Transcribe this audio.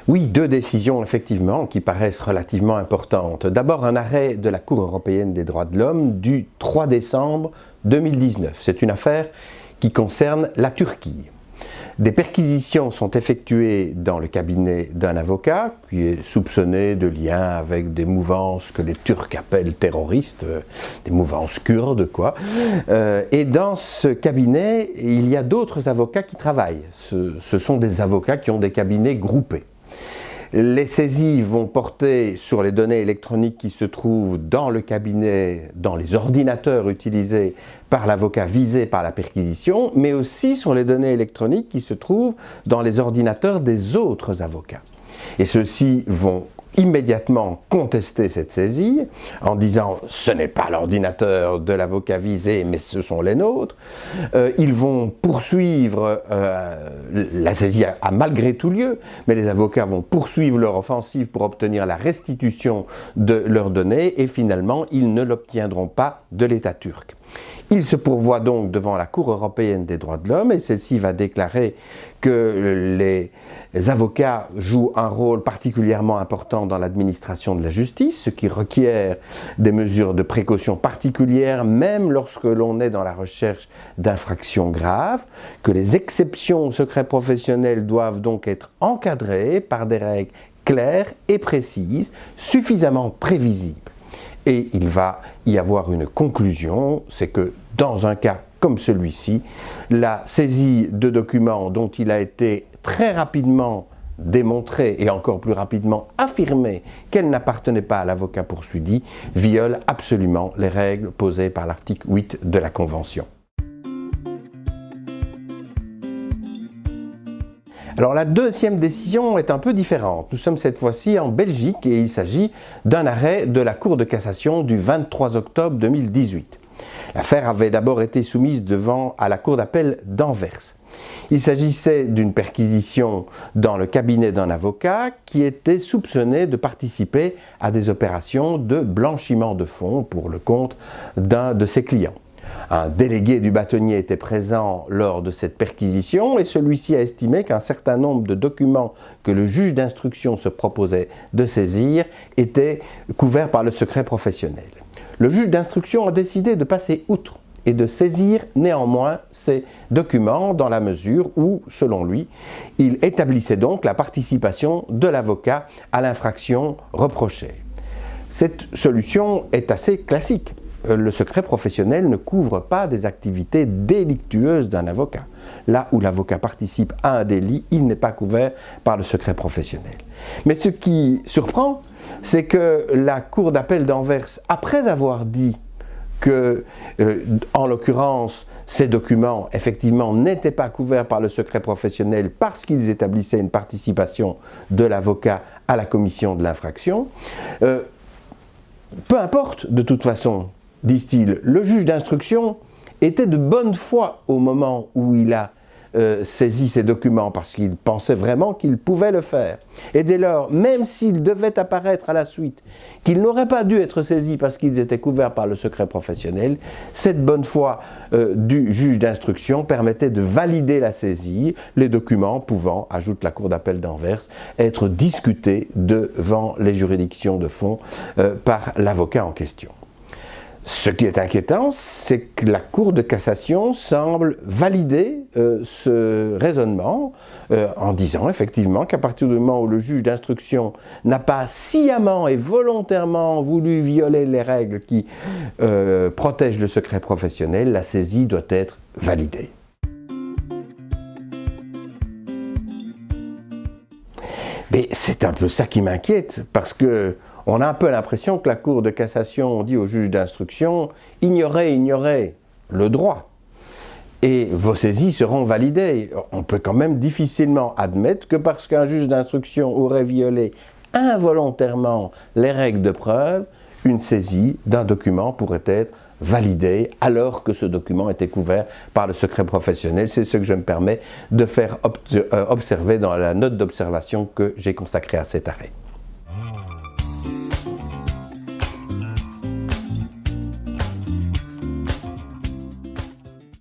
Oui, deux décisions effectivement qui paraissent relativement importantes. D'abord un arrêt de la Cour européenne des droits de l'homme du 3 décembre 2019. C'est une affaire qui concerne la Turquie. Des perquisitions sont effectuées dans le cabinet d'un avocat qui est soupçonné de lien avec des mouvances que les Turcs appellent terroristes, des mouvances kurdes quoi. Et dans ce cabinet, il y a d'autres avocats qui travaillent. Ce sont des avocats qui ont des cabinets groupés. Les saisies vont porter sur les données électroniques qui se trouvent dans le cabinet, dans les ordinateurs utilisés par l'avocat visé par la perquisition, mais aussi sur les données électroniques qui se trouvent dans les ordinateurs des autres avocats. Et ceux-ci vont immédiatement contester cette saisie en disant « ce n'est pas l'ordinateur de l'avocat visé, mais ce sont les nôtres ». Ils vont poursuivre, la saisie a malgré tout lieu, mais les avocats vont poursuivre leur offensive pour obtenir la restitution de leurs données et finalement ils ne l'obtiendront pas de l'État turc. Il se pourvoit donc devant la Cour européenne des droits de l'homme et celle-ci va déclarer que les avocats jouent un rôle particulièrement important dans l'administration de la justice, ce qui requiert des mesures de précaution particulières même lorsque l'on est dans la recherche d'infractions graves, que les exceptions au secret professionnel doivent donc être encadrées par des règles claires et précises, suffisamment prévisibles. Et il va y avoir une conclusion, c'est que dans un cas comme celui-ci, la saisie de documents dont il a été très rapidement démontré et encore plus rapidement affirmé qu'elle n'appartenait pas à l'avocat poursuivi, viole absolument les règles posées par l'article 8 de la Convention. Alors la deuxième décision est un peu différente. Nous sommes cette fois-ci en Belgique et il s'agit d'un arrêt de la Cour de cassation du 23 octobre 2018. L'affaire avait d'abord été soumise à la Cour d'appel d'Anvers. Il s'agissait d'une perquisition dans le cabinet d'un avocat qui était soupçonné de participer à des opérations de blanchiment de fonds pour le compte d'un de ses clients. Un délégué du bâtonnier était présent lors de cette perquisition et celui-ci a estimé qu'un certain nombre de documents que le juge d'instruction se proposait de saisir étaient couverts par le secret professionnel. Le juge d'instruction a décidé de passer outre et de saisir néanmoins ces documents dans la mesure où, selon lui, il établissait donc la participation de l'avocat à l'infraction reprochée. Cette solution est assez classique. Le secret professionnel ne couvre pas des activités délictueuses d'un avocat. Là où l'avocat participe à un délit, il n'est pas couvert par le secret professionnel. Mais ce qui surprend, c'est que la Cour d'appel d'Anvers, après avoir dit que, en l'occurrence, ces documents, effectivement, n'étaient pas couverts par le secret professionnel parce qu'ils établissaient une participation de l'avocat à la commission de l'infraction, peu importe, de toute façon, disent-ils, le juge d'instruction était de bonne foi au moment où il a saisi ces documents parce qu'il pensait vraiment qu'il pouvait le faire. Et dès lors, même s'il devait apparaître à la suite qu'ils n'auraient pas dû être saisis parce qu'ils étaient couverts par le secret professionnel, cette bonne foi du juge d'instruction permettait de valider la saisie, les documents pouvant, ajoute la Cour d'appel d'Anvers, être discutés devant les juridictions de fond par l'avocat en question. Ce qui est inquiétant, c'est que la Cour de cassation semble valider ce raisonnement en disant effectivement qu'à partir du moment où le juge d'instruction n'a pas sciemment et volontairement voulu violer les règles qui protègent le secret professionnel, la saisie doit être validée. Mais c'est un peu ça qui m'inquiète, parce que on a un peu l'impression que la Cour de cassation dit au juge d'instruction « ignorez le droit et vos saisies seront validées ». On peut quand même difficilement admettre que parce qu'un juge d'instruction aurait violé involontairement les règles de preuve, une saisie d'un document pourrait être validée alors que ce document était couvert par le secret professionnel. C'est ce que je me permets de faire observer dans la note d'observation que j'ai consacrée à cet arrêt.